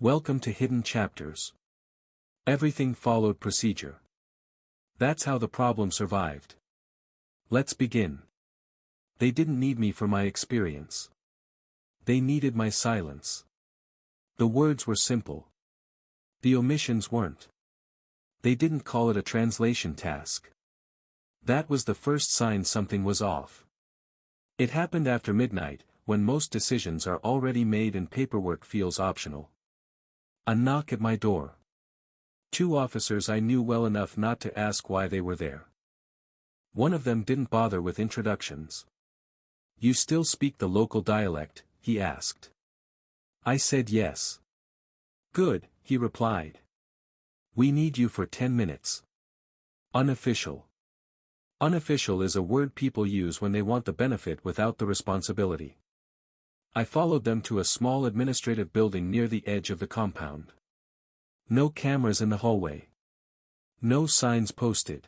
Welcome to Hidden Chapters. Everything followed procedure. That's how the problem survived. Let's begin. They didn't need me for my experience. They needed my silence. The words were simple. The omissions weren't. They didn't call it a translation task. That was the first sign something was off. It happened after midnight, when most decisions are already made and paperwork feels optional. A knock at my door. Two officers I knew well enough not to ask why they were there. One of them didn't bother with introductions. "You still speak the local dialect?" he asked. I said yes. "Good," he replied. "We need you for 10 minutes. Unofficial. Unofficial is a word people use when they want the benefit without the responsibility. I followed them to a small administrative building near the edge of the compound. No cameras in the hallway. No signs posted.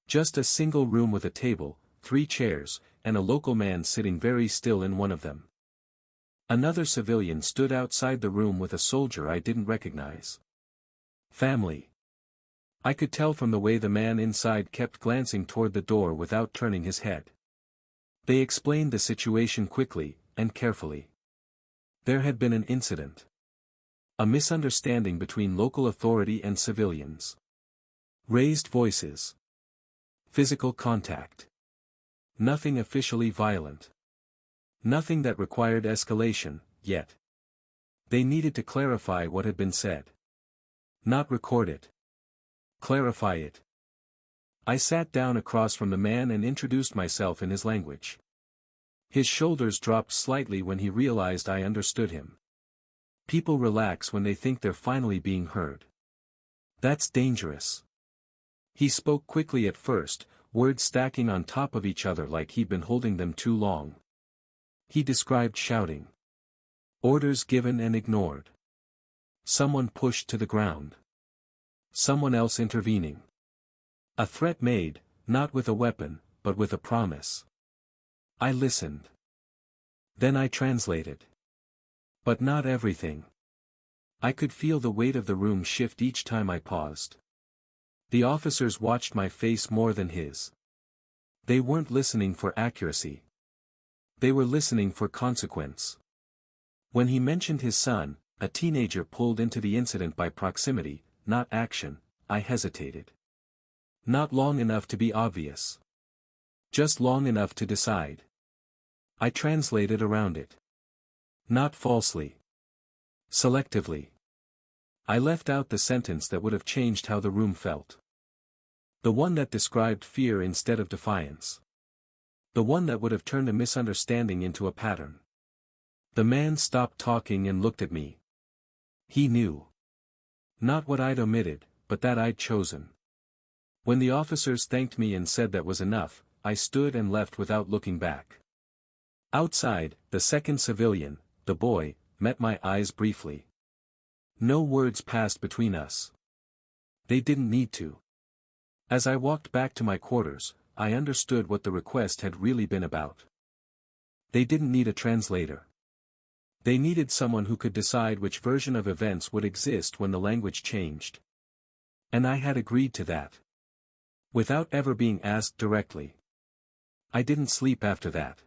Just a single room with a table, 3 chairs, and a local man sitting very still in one of them. Another civilian stood outside the room with a soldier I didn't recognize. Family. I could tell from the way the man inside kept glancing toward the door without turning his head. They explained the situation quickly and carefully. There had been an incident. A misunderstanding between local authority and civilians. Raised voices. Physical contact. Nothing officially violent. Nothing that required escalation, yet. They needed to clarify what had been said. Not record it. Clarify it. I sat down across from the man and introduced myself in his language. His shoulders dropped slightly when he realized I understood him. People relax when they think they're finally being heard. That's dangerous. He spoke quickly at first, words stacking on top of each other like he'd been holding them too long. He described shouting. Orders given and ignored. Someone pushed to the ground. Someone else intervening. A threat made, not with a weapon, but with a promise. I listened. Then I translated. But not everything. I could feel the weight of the room shift each time I paused. The officers watched my face more than his. They weren't listening for accuracy. They were listening for consequence. When he mentioned his son, a teenager pulled into the incident by proximity, not action, I hesitated. Not long enough to be obvious. Just long enough to decide. I translated around it. Not falsely. Selectively. I left out the sentence that would have changed how the room felt. The one that described fear instead of defiance. The one that would have turned a misunderstanding into a pattern. The man stopped talking and looked at me. He knew. Not what I'd omitted, but that I'd chosen. When the officers thanked me and said that was enough, I stood and left without looking back. Outside, the second civilian, the boy, met my eyes briefly. No words passed between us. They didn't need to. As I walked back to my quarters, I understood what the request had really been about. They didn't need a translator. They needed someone who could decide which version of events would exist when the language changed. And I had agreed to that. Without ever being asked directly. I didn't sleep after that.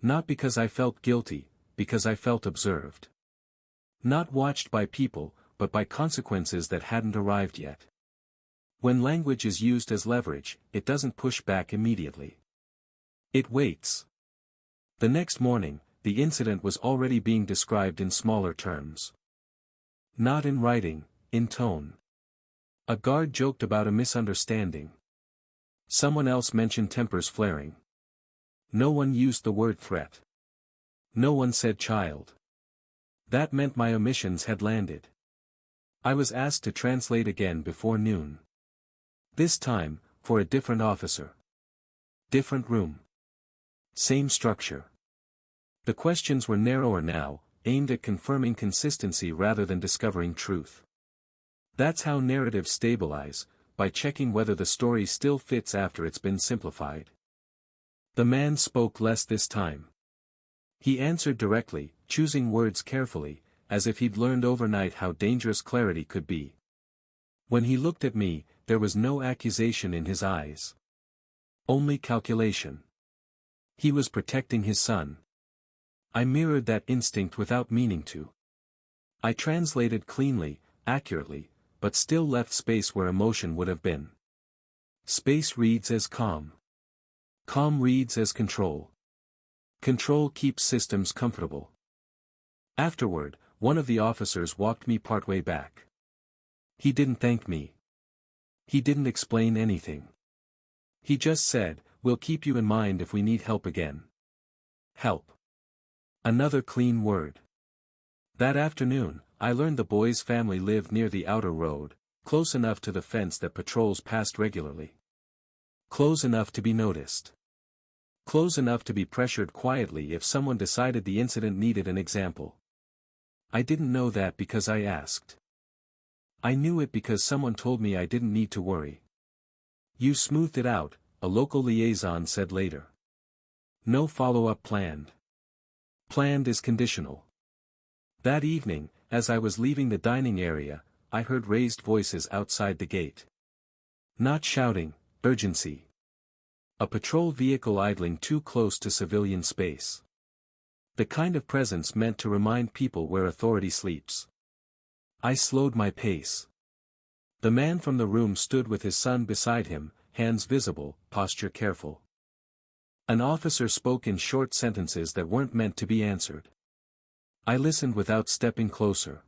Not because I felt guilty, because I felt observed. Not watched by people, but by consequences that hadn't arrived yet. When language is used as leverage, it doesn't push back immediately. It waits. The next morning, the incident was already being described in smaller terms. Not in writing, in tone. A guard joked about a misunderstanding. Someone else mentioned tempers flaring. No one used the word threat. No one said child. That meant my omissions had landed. I was asked to translate again before noon. This time, for a different officer. Different room. Same structure. The questions were narrower now, aimed at confirming consistency rather than discovering truth. That's how narratives stabilize, by checking whether the story still fits after it's been simplified. The man spoke less this time. He answered directly, choosing words carefully, as if he'd learned overnight how dangerous clarity could be. When he looked at me, there was no accusation in his eyes. Only calculation. He was protecting his son. I mirrored that instinct without meaning to. I translated cleanly, accurately, but still left space where emotion would have been. Space reads as calm. Calm reads as control. Control keeps systems comfortable. Afterward, one of the officers walked me partway back. He didn't thank me. He didn't explain anything. He just said, "We'll keep you in mind if we need help again." Help. Another clean word. That afternoon, I learned the boy's family lived near the outer road, close enough to the fence that patrols passed regularly. Close enough to be noticed. Close enough to be pressured quietly if someone decided the incident needed an example. I didn't know that because I asked. I knew it because someone told me I didn't need to worry. "You smoothed it out," a local liaison said later. No follow-up planned. Planned is conditional. That evening, as I was leaving the dining area, I heard raised voices outside the gate. Not shouting, urgency. A patrol vehicle idling too close to civilian space. The kind of presence meant to remind people where authority sleeps. I slowed my pace. The man from the room stood with his son beside him, hands visible, posture careful. An officer spoke in short sentences that weren't meant to be answered. I listened without stepping closer.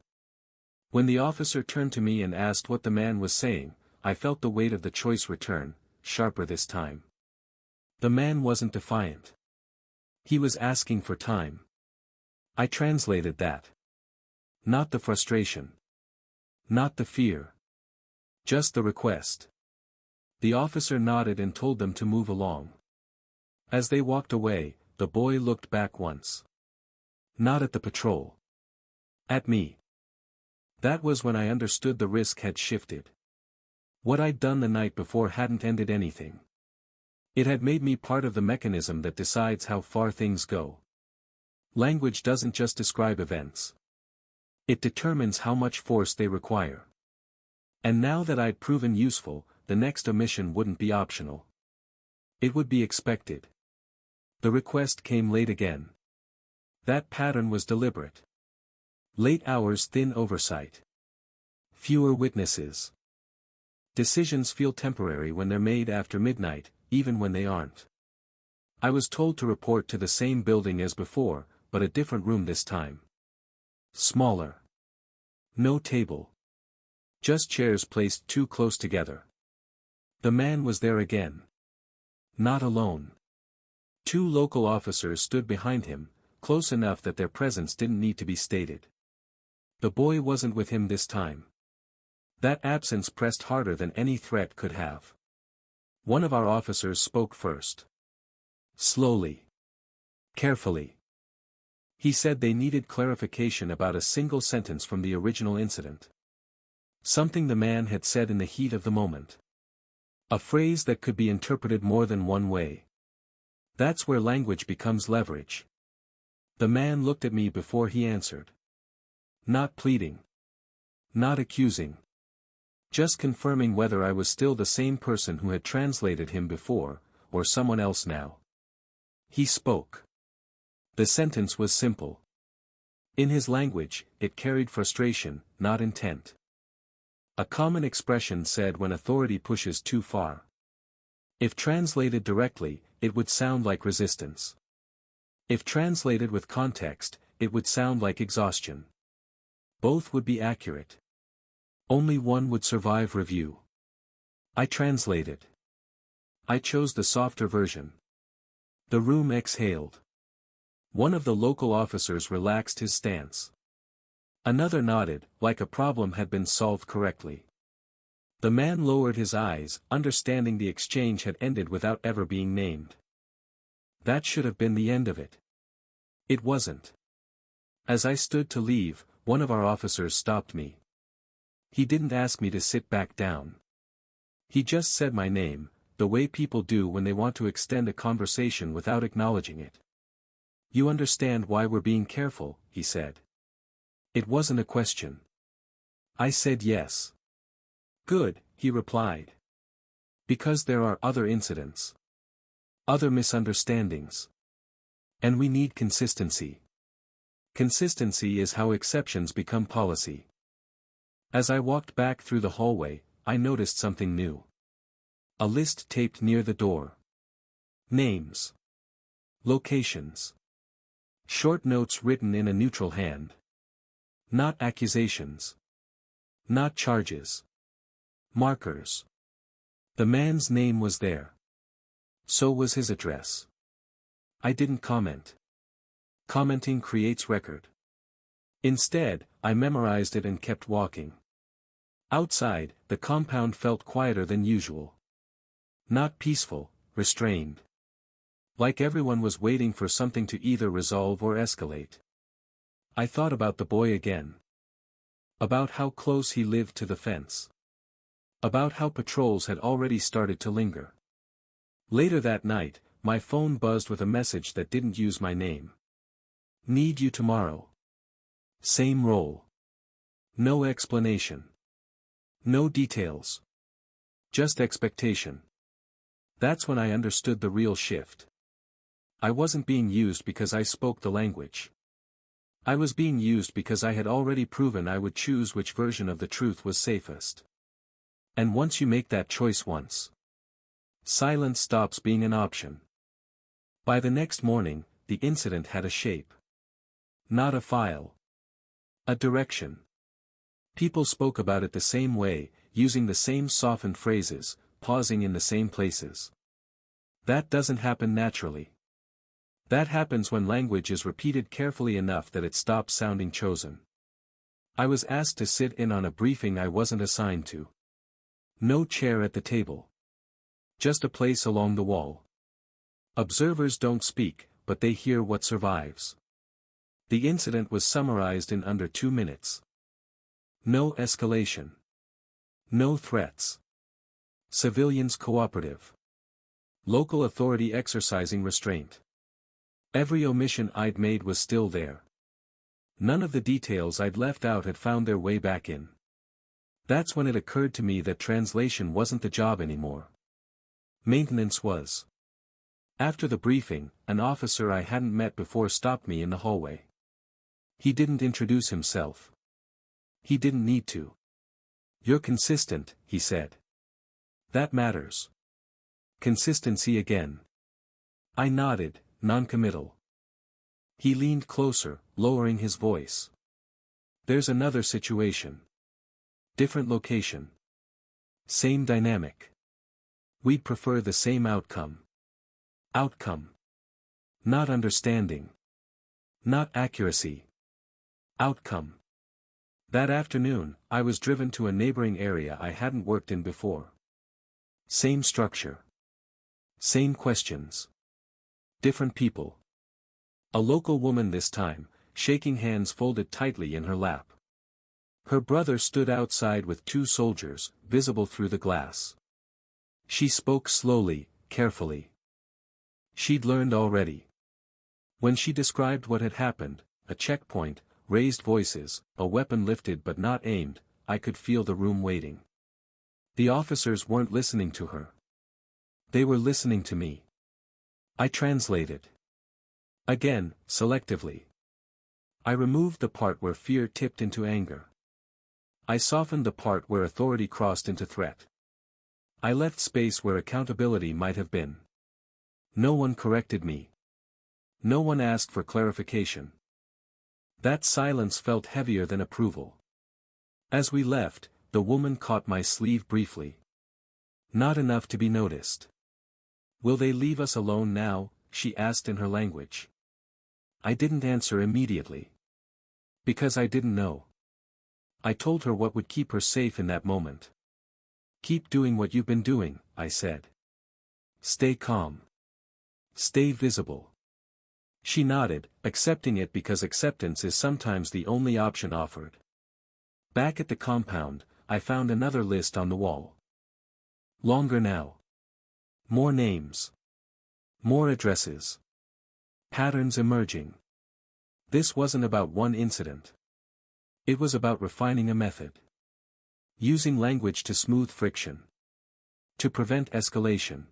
When the officer turned to me and asked what the man was saying, I felt the weight of the choice return, sharper this time. The man wasn't defiant. He was asking for time. I translated that. Not the frustration. Not the fear. Just the request. The officer nodded and told them to move along. As they walked away, the boy looked back once. Not at the patrol. At me. That was when I understood the risk had shifted. What I'd done the night before hadn't ended anything. It had made me part of the mechanism that decides how far things go. Language doesn't just describe events. It determines how much force they require. And now that I'd proven useful, the next omission wouldn't be optional. It would be expected. The request came late again. That pattern was deliberate. Late hours, thin oversight. Fewer witnesses. Decisions feel temporary when they're made after midnight, even when they aren't. I was told to report to the same building as before, but a different room this time. Smaller. No table. Just chairs placed too close together. The man was there again. Not alone. Two local officers stood behind him, close enough that their presence didn't need to be stated. The boy wasn't with him this time. That absence pressed harder than any threat could have. One of our officers spoke first. Slowly. Carefully. He said they needed clarification about a single sentence from the original incident. Something the man had said in the heat of the moment. A phrase that could be interpreted more than one way. That's where language becomes leverage. The man looked at me before he answered. Not pleading. Not accusing. Just confirming whether I was still the same person who had translated him before, or someone else now. He spoke. The sentence was simple. In his language, it carried frustration, not intent. A common expression said when authority pushes too far. If translated directly, it would sound like resistance. If translated with context, it would sound like exhaustion. Both would be accurate. Only one would survive review. I translated. I chose the softer version. The room exhaled. One of the local officers relaxed his stance. Another nodded, like a problem had been solved correctly. The man lowered his eyes, understanding the exchange had ended without ever being named. That should have been the end of it. It wasn't. As I stood to leave, one of our officers stopped me. He didn't ask me to sit back down. He just said my name, the way people do when they want to extend a conversation without acknowledging it. "You understand why we're being careful," he said. It wasn't a question. I said yes. Good, he replied. Because there are other incidents. Other misunderstandings. And we need consistency. Consistency is how exceptions become policy. As I walked back through the hallway, I noticed something new. A list taped near the door. Names. Locations. Short notes written in a neutral hand. Not accusations. Not charges. Markers. The man's name was there. So was his address. I didn't comment. Commenting creates record. Instead, I memorized it and kept walking. Outside, the compound felt quieter than usual. Not peaceful, restrained. Like everyone was waiting for something to either resolve or escalate. I thought about the boy again. About how close he lived to the fence. About how patrols had already started to linger. Later that night, my phone buzzed with a message that didn't use my name. Need you tomorrow. Same role. No explanation. No details. Just expectation. That's when I understood the real shift. I wasn't being used because I spoke the language. I was being used because I had already proven I would choose which version of the truth was safest. And once you make that choice once, silence stops being an option. By the next morning, the incident had a shape. Not a file. A direction. People spoke about it the same way, using the same softened phrases, pausing in the same places. That doesn't happen naturally. That happens when language is repeated carefully enough that it stops sounding chosen. I was asked to sit in on a briefing I wasn't assigned to. No chair at the table. Just a place along the wall. Observers don't speak, but they hear what survives. The incident was summarized in under 2 minutes. No escalation. No threats. Civilians cooperative. Local authority exercising restraint. Every omission I'd made was still there. None of the details I'd left out had found their way back in. That's when it occurred to me that translation wasn't the job anymore. Maintenance was. After the briefing, an officer I hadn't met before stopped me in the hallway. He didn't introduce himself. He didn't need to. You're consistent, he said. That matters. Consistency again. I nodded, non-committal. He leaned closer, lowering his voice. There's another situation. Different location. Same dynamic. We'd prefer the same outcome. Outcome. Not understanding. Not accuracy. Outcome. That afternoon, I was driven to a neighboring area I hadn't worked in before. Same structure. Same questions. Different people. A local woman this time, shaking hands folded tightly in her lap. Her brother stood outside with 2 soldiers, visible through the glass. She spoke slowly, carefully. She'd learned already. When she described what had happened, a checkpoint, raised voices, a weapon lifted but not aimed, I could feel the room waiting. The officers weren't listening to her. They were listening to me. I translated. Again, selectively. I removed the part where fear tipped into anger. I softened the part where authority crossed into threat. I left space where accountability might have been. No one corrected me. No one asked for clarification. That silence felt heavier than approval. As we left, the woman caught my sleeve briefly. Not enough to be noticed. Will they leave us alone now? She asked in her language. I didn't answer immediately. Because I didn't know. I told her what would keep her safe in that moment. Keep doing what you've been doing, I said. Stay calm. Stay visible. She nodded, accepting it because acceptance is sometimes the only option offered. Back at the compound, I found another list on the wall. Longer now. More names. More addresses. Patterns emerging. This wasn't about one incident. It was about refining a method. Using language to smooth friction. To prevent escalation.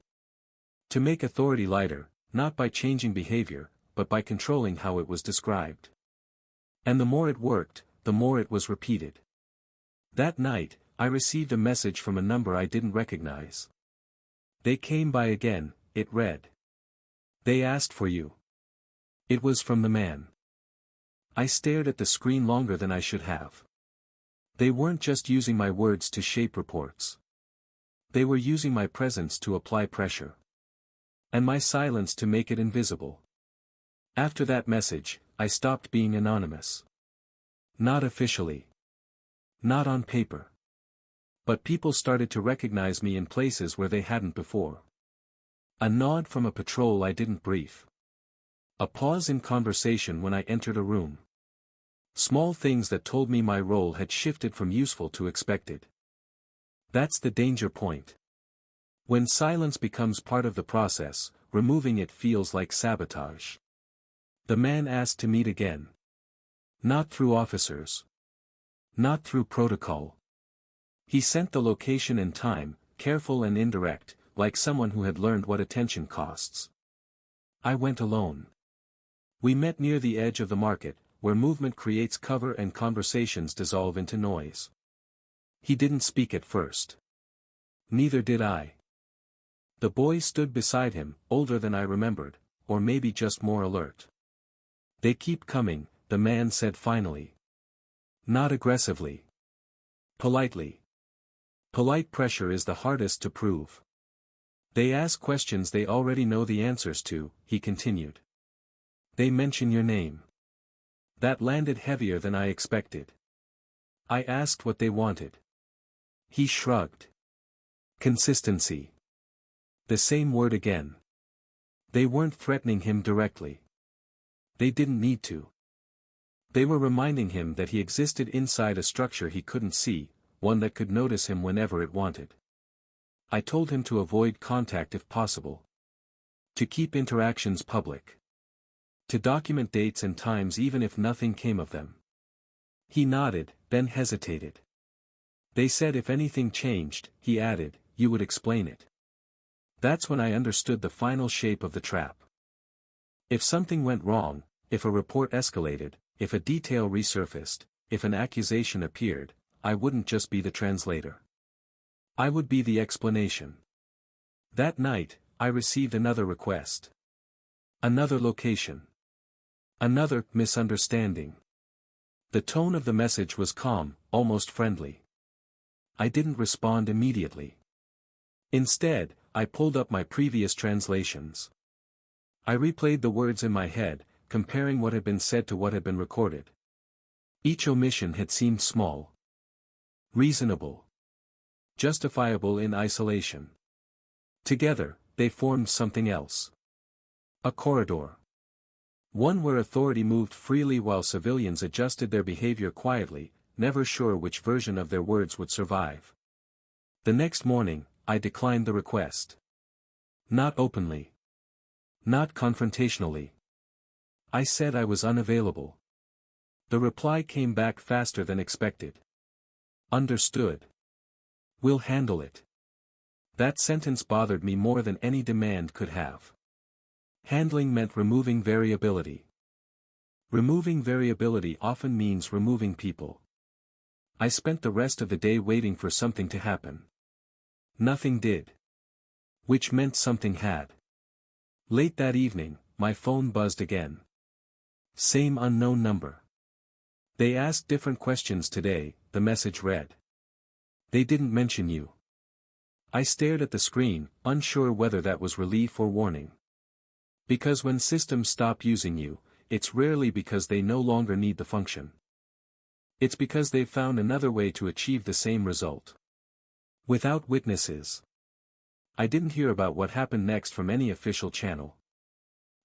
To make authority lighter, not by changing behavior, but by controlling how it was described. And the more it worked, the more it was repeated. That night, I received a message from a number I didn't recognize. They came by again, it read. They asked for you. It was from the man. I stared at the screen longer than I should have. They weren't just using my words to shape reports. They were using my presence to apply pressure. And my silence to make it invisible. After that message, I stopped being anonymous. Not officially. Not on paper. But people started to recognize me in places where they hadn't before. A nod from a patrol I didn't brief. A pause in conversation when I entered a room. Small things that told me my role had shifted from useful to expected. That's the danger point. When silence becomes part of the process, removing it feels like sabotage. The man asked to meet again. Not through officers. Not through protocol. He sent the location and time, careful and indirect, like someone who had learned what attention costs. I went alone. We met near the edge of the market, where movement creates cover and conversations dissolve into noise. He didn't speak at first. Neither did I. The boy stood beside him, older than I remembered, or maybe just more alert. They keep coming, the man said finally. Not aggressively. Politely. Polite pressure is the hardest to prove. They ask questions they already know the answers to, he continued. They mention your name. That landed heavier than I expected. I asked what they wanted. He shrugged. Consistency. The same word again. They weren't threatening him directly. They didn't need to. They were reminding him that he existed inside a structure he couldn't see, one that could notice him whenever it wanted. I told him to avoid contact if possible. To keep interactions public. To document dates and times even if nothing came of them. He nodded, then hesitated. They said if anything changed, he added, you would explain it. That's when I understood the final shape of the trap. If something went wrong, if a report escalated, if a detail resurfaced, if an accusation appeared, I wouldn't just be the translator. I would be the explanation. That night, I received another request. Another location. Another misunderstanding. The tone of the message was calm, almost friendly. I didn't respond immediately. Instead, I pulled up my previous translations. I replayed the words in my head, comparing what had been said to what had been recorded. Each omission had seemed small. Reasonable. Justifiable in isolation. Together, they formed something else. A corridor. One where authority moved freely while civilians adjusted their behavior quietly, never sure which version of their words would survive. The next morning, I declined the request. Not openly. Not confrontationally. I said I was unavailable. The reply came back faster than expected. Understood. We'll handle it. That sentence bothered me more than any demand could have. Handling meant removing variability. Removing variability often means removing people. I spent the rest of the day waiting for something to happen. Nothing did. Which meant something had. Late that evening, my phone buzzed again. Same unknown number. They asked different questions today, the message read. They didn't mention you. I stared at the screen, unsure whether that was relief or warning. Because when systems stop using you, it's rarely because they no longer need the function. It's because they've found another way to achieve the same result. Without witnesses. I didn't hear about what happened next from any official channel.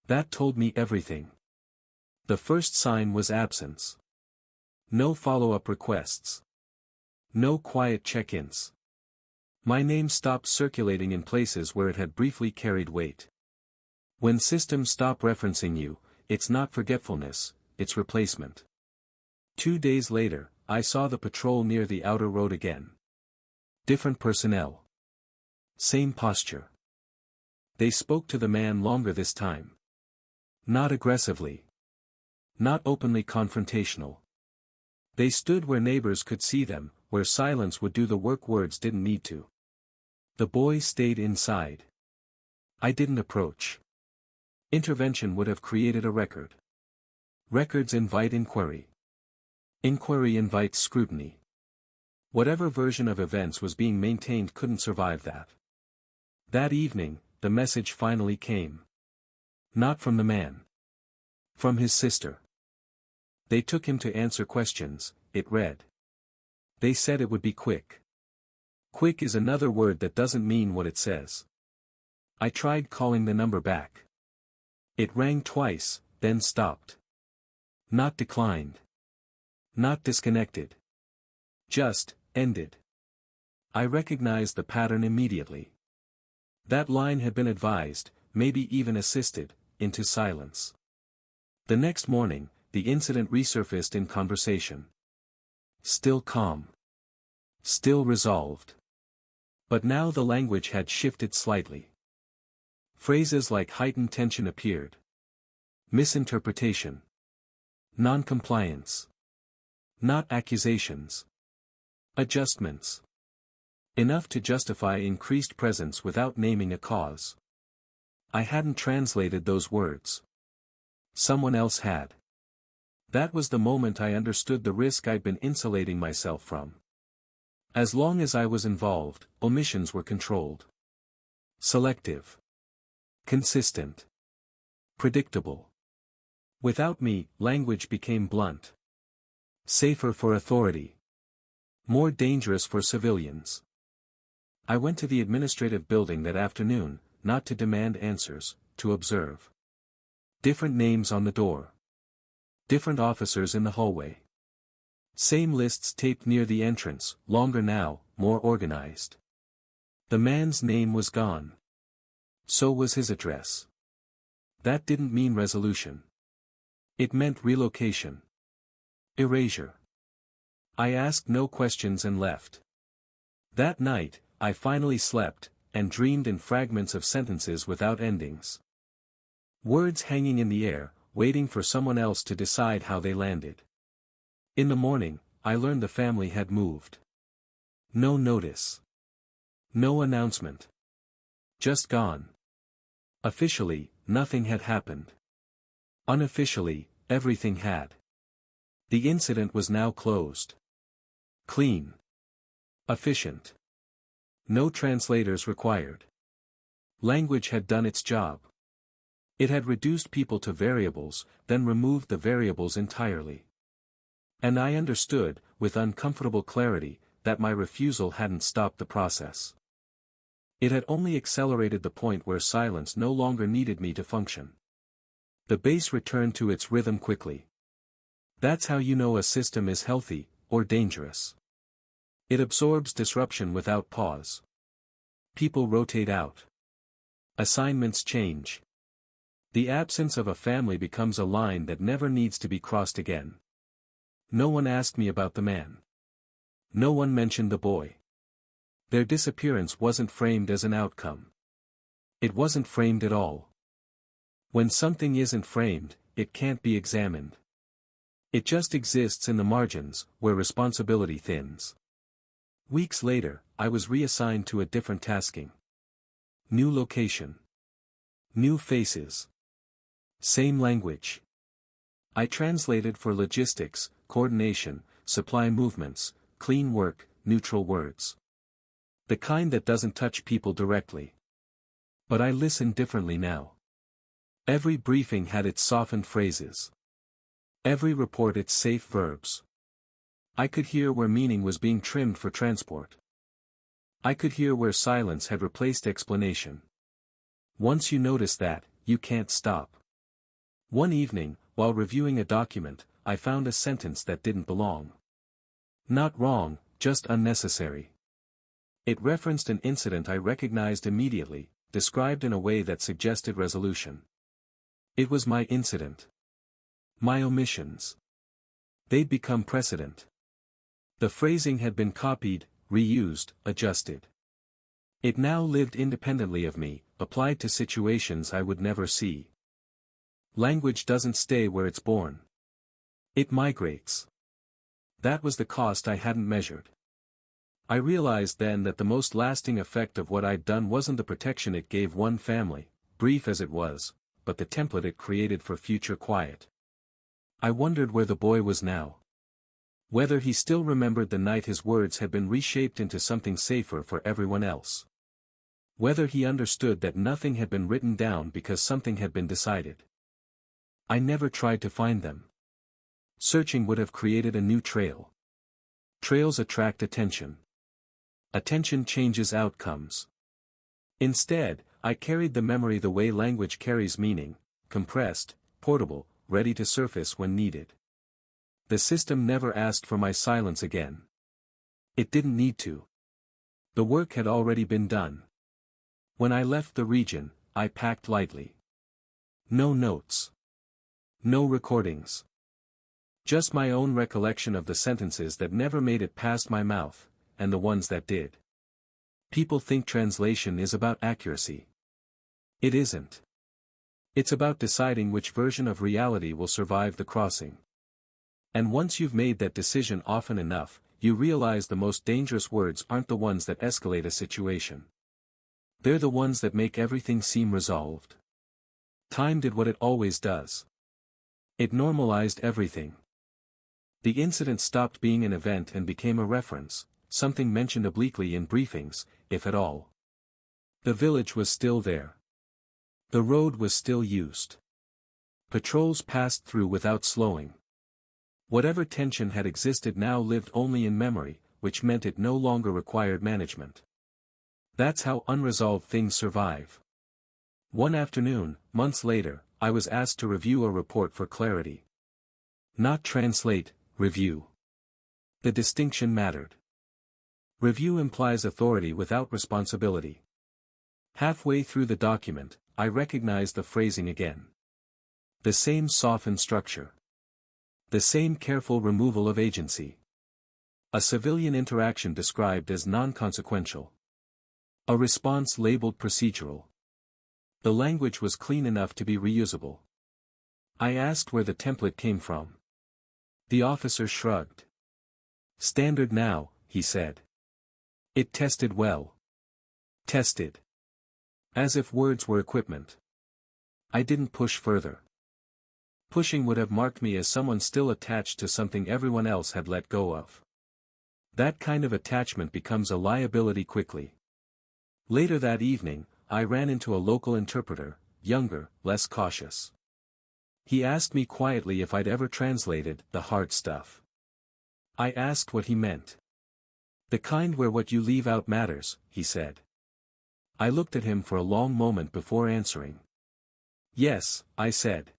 That told me everything. The first sign was absence. No follow-up requests. No quiet check-ins. My name stopped circulating in places where it had briefly carried weight. When systems stop referencing you, it's not forgetfulness, it's replacement. 2 days later, I saw the patrol near the outer road again. Different personnel. Same posture. They spoke to the man longer this time. Not aggressively. Not openly confrontational. They stood where neighbors could see them, where silence would do the work words didn't need to. The boy stayed inside. I didn't approach. Intervention would have created a record. Records invite inquiry. Inquiry invites scrutiny. Whatever version of events was being maintained couldn't survive that. That evening, the message finally came. Not from the man. From his sister. They took him to answer questions, it read. They said it would be quick. Quick is another word that doesn't mean what it says. I tried calling the number back. It rang twice, then stopped. Not declined. Not disconnected. Just, ended. I recognized the pattern immediately. That line had been advised, maybe even assisted, into silence. The next morning, the incident resurfaced in conversation. Still calm. Still resolved. But now the language had shifted slightly. Phrases like heightened tension appeared. Misinterpretation. Non-compliance. Not accusations. Adjustments. Enough to justify increased presence without naming a cause. I hadn't translated those words. Someone else had. That was the moment I understood the risk I'd been insulating myself from. As long as I was involved, omissions were controlled. Selective. Consistent. Predictable. Without me, language became blunt. Safer for authority. More dangerous for civilians. I went to the administrative building that afternoon, not to demand answers, to observe. Different names on the door. Different officers in the hallway. Same lists taped near the entrance, longer now, more organized. The man's name was gone. So was his address. That didn't mean resolution. It meant relocation. Erasure. I asked no questions and left. That night, I finally slept, and dreamed in fragments of sentences without endings. Words hanging in the air, waiting for someone else to decide how they landed. In the morning, I learned the family had moved. No notice. No announcement. Just gone. Officially, nothing had happened. Unofficially, everything had. The incident was now closed. Clean. Efficient. No translators required. Language had done its job. It had reduced people to variables, then removed the variables entirely. And I understood, with uncomfortable clarity, that my refusal hadn't stopped the process. It had only accelerated the point where silence no longer needed me to function. The bass returned to its rhythm quickly. That's how you know a system is healthy, or dangerous. It absorbs disruption without pause. People rotate out. Assignments change. The absence of a family becomes a line that never needs to be crossed again. No one asked me about the man. No one mentioned the boy. Their disappearance wasn't framed as an outcome. It wasn't framed at all. When something isn't framed, it can't be examined. It just exists in the margins, where responsibility thins. Weeks later, I was reassigned to a different tasking. New location. New faces. Same language. I translated for logistics, coordination, supply movements, clean work, neutral words. The kind that doesn't touch people directly. But I listen differently now. Every briefing had its softened phrases. Every report its safe verbs. I could hear where meaning was being trimmed for transport. I could hear where silence had replaced explanation. Once you notice that, you can't stop. One evening, while reviewing a document, I found a sentence that didn't belong. Not wrong, just unnecessary. It referenced an incident I recognized immediately, described in a way that suggested resolution. It was my incident. My omissions. They'd become precedent. The phrasing had been copied, reused, adjusted. It now lived independently of me, applied to situations I would never see. Language doesn't stay where it's born. It migrates. That was the cost I hadn't measured. I realized then that the most lasting effect of what I'd done wasn't the protection it gave one family, brief as it was, but the template it created for future quiet. I wondered where the boy was now. Whether he still remembered the night his words had been reshaped into something safer for everyone else. Whether he understood that nothing had been written down because something had been decided. I never tried to find them. Searching would have created a new trail. Trails attract attention. Attention changes outcomes. Instead, I carried the memory the way language carries meaning, compressed, portable, ready to surface when needed. The system never asked for my silence again. It didn't need to. The work had already been done. When I left the region, I packed lightly. No notes. No recordings. Just my own recollection of the sentences that never made it past my mouth, and the ones that did. People think translation is about accuracy. It isn't. It's about deciding which version of reality will survive the crossing. And once you've made that decision often enough, you realize the most dangerous words aren't the ones that escalate a situation. They're the ones that make everything seem resolved. Time did what it always does. It normalized everything. The incident stopped being an event and became a reference, something mentioned obliquely in briefings, if at all. The village was still there. The road was still used. Patrols passed through without slowing. Whatever tension had existed now lived only in memory, which meant it no longer required management. That's how unresolved things survive. One afternoon, months later, I was asked to review a report for clarity. Not translate, review. The distinction mattered. Review implies authority without responsibility. Halfway through the document, I recognized the phrasing again. The same softened structure. The same careful removal of agency. A civilian interaction described as non-consequential. A response labeled procedural. The language was clean enough to be reusable. I asked where the template came from. The officer shrugged. Standard now, he said. It tested well. Tested. As if words were equipment. I didn't push further. Pushing would have marked me as someone still attached to something everyone else had let go of. That kind of attachment becomes a liability quickly. Later that evening, I ran into a local interpreter, younger, less cautious. He asked me quietly if I'd ever translated the hard stuff. I asked what he meant. The kind where what you leave out matters, he said. I looked at him for a long moment before answering. Yes, I said.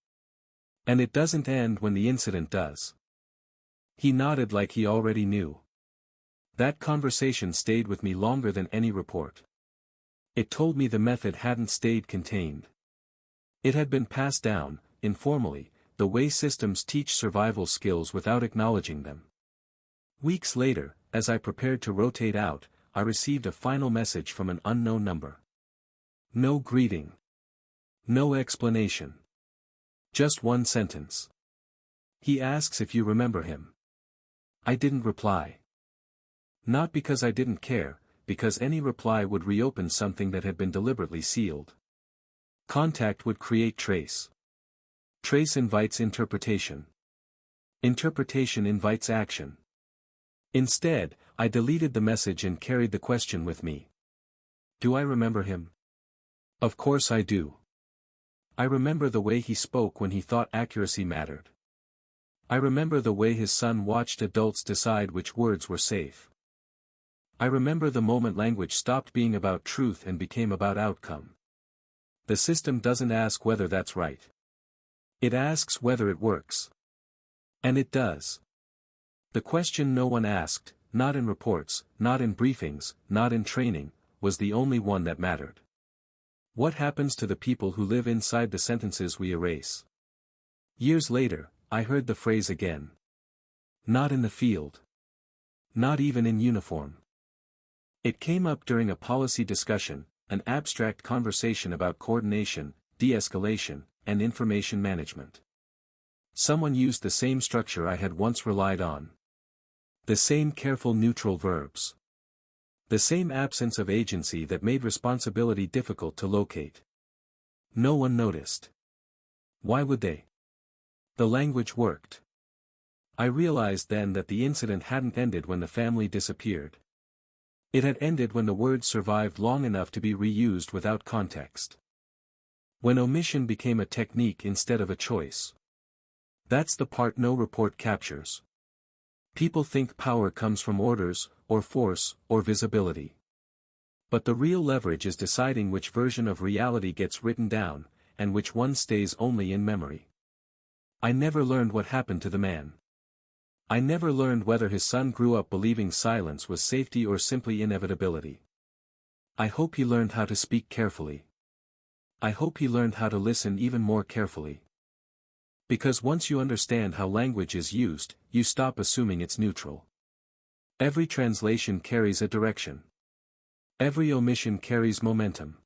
And it doesn't end when the incident does. He nodded like he already knew. That conversation stayed with me longer than any report. It told me the method hadn't stayed contained. It had been passed down, informally, the way systems teach survival skills without acknowledging them. Weeks later, as I prepared to rotate out, I received a final message from an unknown number. No greeting. No explanation. Just one sentence. He asks if you remember him. I didn't reply. Not because I didn't care, because any reply would reopen something that had been deliberately sealed. Contact would create trace. Trace invites interpretation. Interpretation invites action. Instead, I deleted the message and carried the question with me. Do I remember him? Of course I do. I remember the way he spoke when he thought accuracy mattered. I remember the way his son watched adults decide which words were safe. I remember the moment language stopped being about truth and became about outcome. The system doesn't ask whether that's right. It asks whether it works. And it does. The question no one asked, not in reports, not in briefings, not in training, was the only one that mattered. What happens to the people who live inside the sentences we erase? Years later, I heard the phrase again. Not in the field. Not even in uniform. It came up during a policy discussion, an abstract conversation about coordination, de-escalation, and information management. Someone used the same structure I had once relied on. The same careful neutral verbs. The same absence of agency that made responsibility difficult to locate. No one noticed. Why would they? The language worked. I realized then that the incident hadn't ended when the family disappeared. It had ended when the words survived long enough to be reused without context. When omission became a technique instead of a choice. That's the part no report captures. People think power comes from orders, or force, or visibility. But the real leverage is deciding which version of reality gets written down, and which one stays only in memory. I never learned what happened to the man. I never learned whether his son grew up believing silence was safety or simply inevitability. I hope he learned how to speak carefully. I hope he learned how to listen even more carefully. Because once you understand how language is used, you stop assuming it's neutral. Every translation carries a direction. Every omission carries momentum.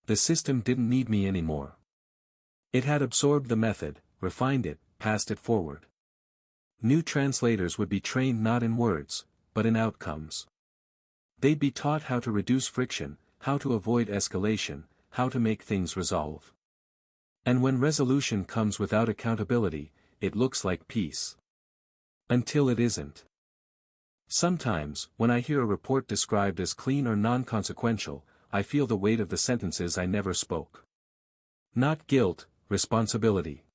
The system didn't need me anymore. It had absorbed the method, refined it, passed it forward. New translators would be trained not in words, but in outcomes. They'd be taught how to reduce friction, how to avoid escalation, how to make things resolve. And when resolution comes without accountability, it looks like peace. Until it isn't. Sometimes, when I hear a report described as clean or non-consequential, I feel the weight of the sentences I never spoke. Not guilt, responsibility.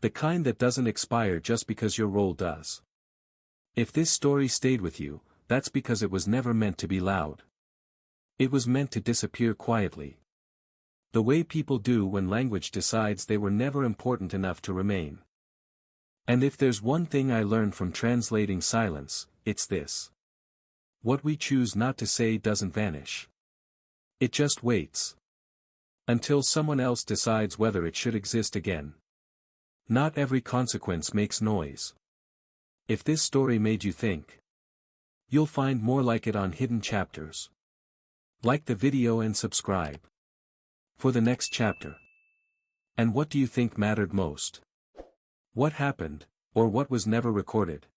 The kind that doesn't expire just because your role does. If this story stayed with you, that's because it was never meant to be loud. It was meant to disappear quietly. The way people do when language decides they were never important enough to remain. And if there's one thing I learned from translating silence, it's this. What we choose not to say doesn't vanish. It just waits. Until someone else decides whether it should exist again. Not every consequence makes noise. If this story made you think, you'll find more like it on Hidden Chapters. Like the video and subscribe. For the next chapter. And what do you think mattered most? What happened, or what was never recorded?